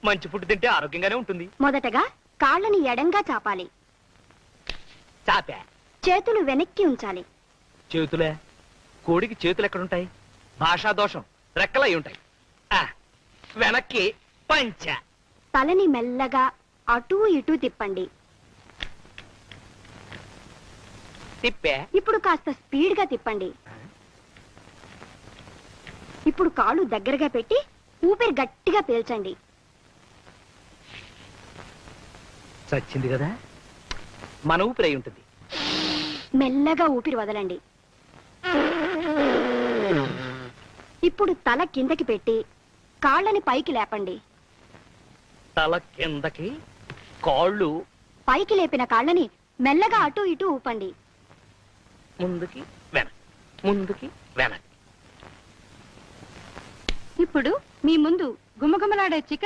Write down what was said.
మంచి ఫుడ్ తింటే ఆరోగ్యంగానే ఉంటుంది. మొదటగా కాళ్ళని ఎడంగా చాపాలి. చాపా. చేతులు వెనక్కి ఉంచాలి. చేతులే? కోడికి చేతులు ఎక్కడుంటాయి? భాషా దోషం, రెక్కలై ఉంటాయి. వెనక్కి పంచ. తలని మెల్లగా అటూ ఇటూ తిప్పండి. తిప్పే. ఇప్పుడు కాస్త స్పీడ్ గా తిప్పండి. ఇప్పుడు కాళ్ళు దగ్గరగా పెట్టి ఊపిరి గట్టిగా పీల్చండి. చచ్చింది కదా, మన ఊపిరి అయి ఉంటుంది. మెల్లగా ఊపిరి వదలండి. ఇప్పుడు తల కిందకి పెట్టి కాళ్ళని పైకి లేపండి. తల కిందకి, కాళ్ళు పైకి లేపిన కాళ్ళని మెల్లగా అటూ ఇటూ ఊపండి. ముందుకి వెనక్కి, ముందుకి వెనక్కి. ఇప్పుడు మీ ముందు గుమగుమలాడే చికెన్